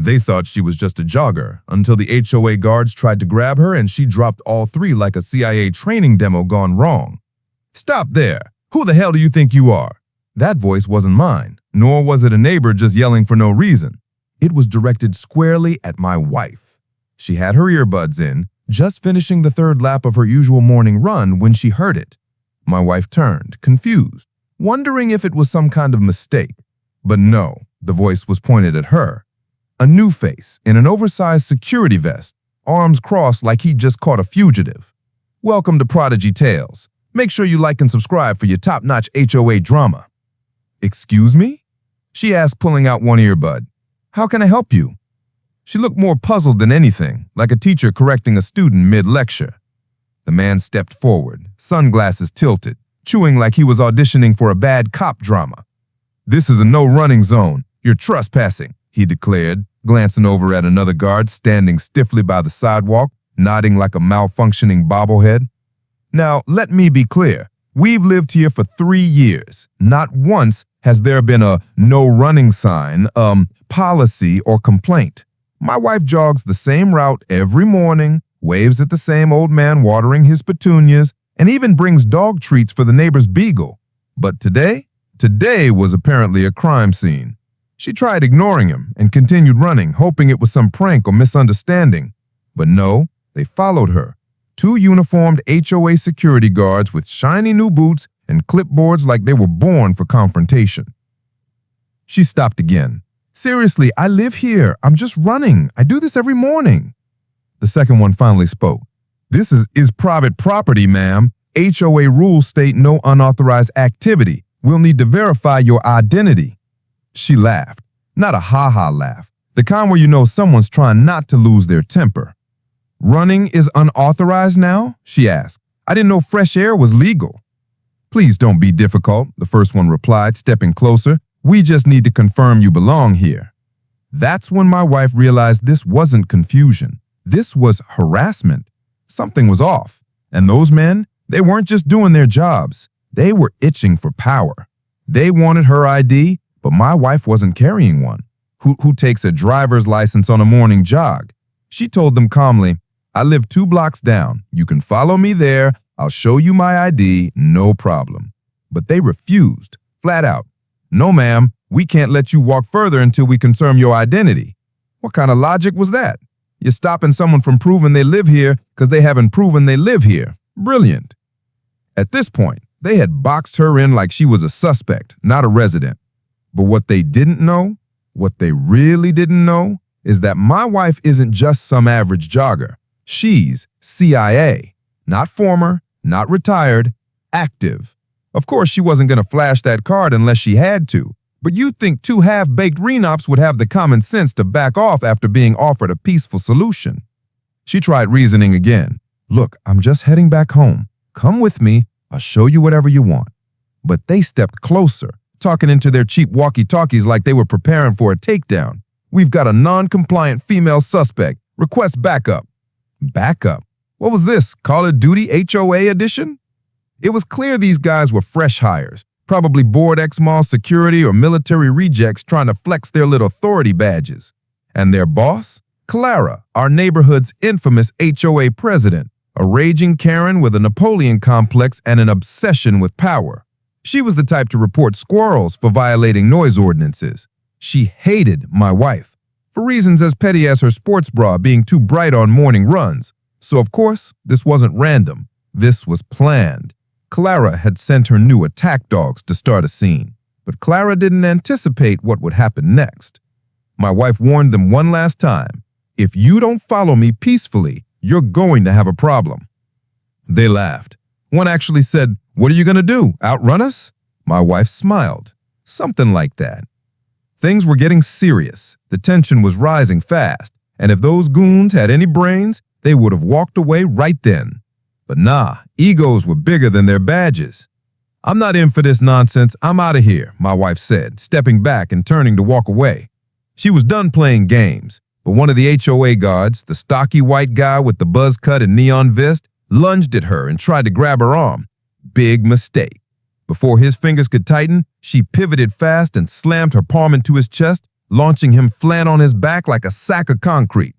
They thought she was just a jogger until the HOA guards tried to grab her and she dropped all three like a CIA training demo gone wrong. "Stop there! Who the hell do you think you are?" That voice wasn't mine, nor was it a neighbor just yelling for no reason. It was directed squarely at my wife. She had her earbuds in, just finishing the third lap of her usual morning run when she heard it. My wife turned, confused, wondering if it was some kind of mistake. But no, the voice was pointed at her. A new face in an oversized security vest, arms crossed like he'd just caught a fugitive. "Welcome to Prodigy Tales. Make sure you like and subscribe for your top-notch HOA drama." "Excuse me?" she asked, pulling out one earbud. "How can I help you?" She looked more puzzled than anything, like a teacher correcting a student mid-lecture. The man stepped forward, sunglasses tilted, chewing like he was auditioning for a bad cop drama. "This is a no-running zone. You're trespassing," he declared, glancing over at another guard standing stiffly by the sidewalk, nodding like a malfunctioning bobblehead. "Now, let me be clear. We've lived here for 3 years. Not once has there been a no-running sign, policy, or complaint. My wife jogs the same route every morning, waves at the same old man watering his petunias, and even brings dog treats for the neighbor's beagle. But today was apparently a crime scene." She tried ignoring him and continued running, hoping it was some prank or misunderstanding. But no, they followed her. 2 uniformed HOA security guards with shiny new boots and clipboards like they were born for confrontation. She stopped again. "Seriously, I live here. I'm just running. I do this every morning." The second one finally spoke. "This is private property, ma'am. HOA rules state no unauthorized activity. We'll need to verify your identity." She laughed. Not a ha-ha laugh, the kind where you know someone's trying not to lose their temper. "Running is unauthorized now?" she asked. "I didn't know fresh air was legal." "Please don't be difficult," the first one replied, stepping closer. "We just need to confirm you belong here." That's when my wife realized this wasn't confusion. This was harassment. Something was off. And those men, they weren't just doing their jobs. They were itching for power. They wanted her ID, but my wife wasn't carrying one. Who takes a driver's license on a morning jog? She told them calmly, "I live 2 blocks down. You can follow me there. I'll show you my ID, no problem." But they refused, flat out. "No, ma'am, we can't let you walk further until we confirm your identity." What kind of logic was that? You're stopping someone from proving they live here because they haven't proven they live here. Brilliant. At this point, they had boxed her in like she was a suspect, not a resident. But what they didn't know, what they really didn't know, is that my wife isn't just some average jogger. She's CIA. Not former, not retired, active. Of course, she wasn't going to flash that card unless she had to. But you'd think 2 half-baked renops would have the common sense to back off after being offered a peaceful solution. She tried reasoning again. "Look, I'm just heading back home. Come with me. I'll show you whatever you want." But they stepped closer, talking into their cheap walkie-talkies like they were preparing for a takedown. "We've got a non-compliant female suspect. Request backup." Backup? What was this, Call of Duty HOA edition? It was clear these guys were fresh hires, probably bored ex-mall security or military rejects trying to flex their little authority badges. And their boss? Clara, our neighborhood's infamous HOA president, a raging Karen with a Napoleon complex and an obsession with power. She was the type to report squirrels for violating noise ordinances. She hated my wife, for reasons as petty as her sports bra being too bright on morning runs. So of course, this wasn't random. This was planned. Clara had sent her new attack dogs to start a scene, but Clara didn't anticipate what would happen next. My wife warned them one last time, "If you don't follow me peacefully, you're going to have a problem." They laughed. One actually said, "What are you going to do, outrun us?" My wife smiled. Something like that. Things were getting serious. The tension was rising fast, and if those goons had any brains, they would have walked away right then. But nah, egos were bigger than their badges. "I'm not in for this nonsense. I'm out of here," my wife said, stepping back and turning to walk away. She was done playing games, but one of the HOA guards, the stocky white guy with the buzz cut and neon vest, lunged at her and tried to grab her arm. Big mistake. Before his fingers could tighten, she pivoted fast and slammed her palm into his chest launching him flat on his back like a sack of concrete.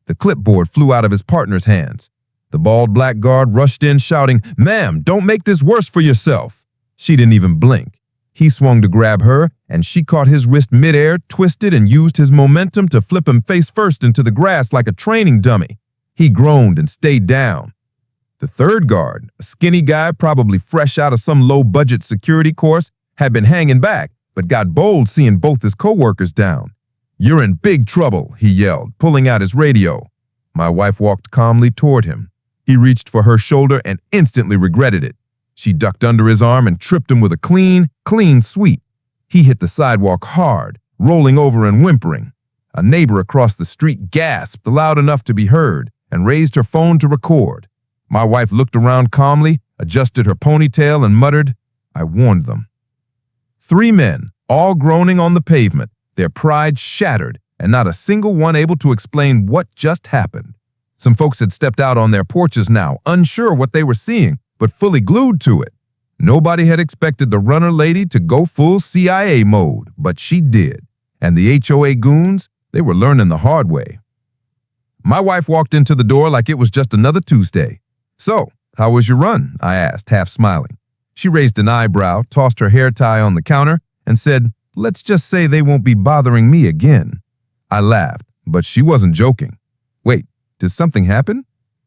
The clipboard flew out of his partner's hands. The bald black guard rushed in shouting, "Ma'am, don't make this worse for yourself." She didn't even blink. He swung to grab her, and she caught his wrist midair, twisted, and used his momentum to flip him face first into the grass like a training dummy. He groaned and stayed down. The third guard, a skinny guy probably fresh out of some low-budget security course, had been hanging back, but got bold seeing both his co-workers down. "You're in big trouble," he yelled, pulling out his radio. My wife walked calmly toward him. He reached for her shoulder and instantly regretted it. She ducked under his arm and tripped him with a clean sweep. He hit the sidewalk hard, rolling over and whimpering. A neighbor across the street gasped loud enough to be heard and raised her phone to record. My wife looked around calmly, adjusted her ponytail, and muttered, "I warned them." 3 men, all groaning on the pavement, their pride shattered, and not a single one able to explain what just happened. Some folks had stepped out on their porches now, unsure what they were seeing, but fully glued to it. Nobody had expected the runner lady to go full CIA mode, but she did. And the HOA goons, they were learning the hard way. My wife walked into the door like it was just another Tuesday. "So, how was your run?" I asked, half smiling. She raised an eyebrow, tossed her hair tie on the counter, and said, "Let's just say they won't be bothering me again." I laughed, but she wasn't joking. "Wait, did something happen?"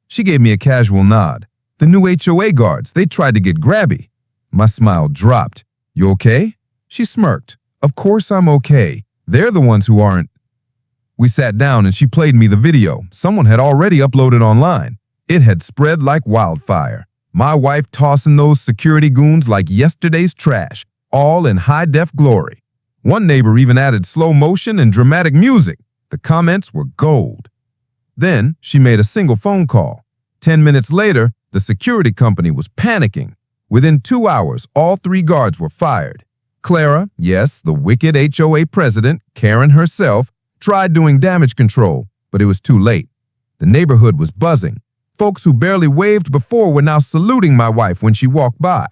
She gave me a casual nod. "The new HOA guards, they tried to get grabby." My smile dropped. "You okay?" She smirked. "Of course I'm okay. They're the ones who aren't." We sat down and she played me the video. Someone had already uploaded online. It had spread like wildfire. My wife tossing those security goons like yesterday's trash, all in high-def glory. One neighbor even added slow motion and dramatic music. The comments were gold. Then she made a single phone call. 10 minutes later, the security company was panicking. Within 2 hours, all 3 guards were fired. Clara, yes, the wicked HOA president, Karen herself, tried doing damage control, but it was too late. The neighborhood was buzzing. Folks who barely waved before were now saluting my wife when she walked by.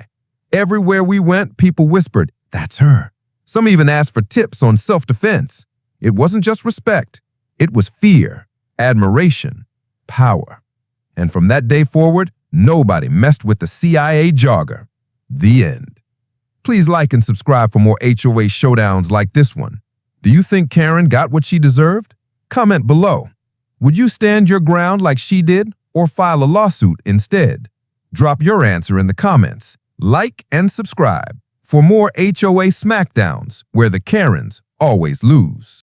Everywhere we went, people whispered, "That's her." Some even asked for tips on self-defense. It wasn't just respect. It was fear, admiration, power. And from that day forward, nobody messed with the CIA jogger. The end. Please like and subscribe for more HOA showdowns like this one. Do you think Karen got what she deserved? Comment below. Would you stand your ground like she did or file a lawsuit instead? Drop your answer in the comments. Like and subscribe for more HOA smackdowns where the Karens always lose.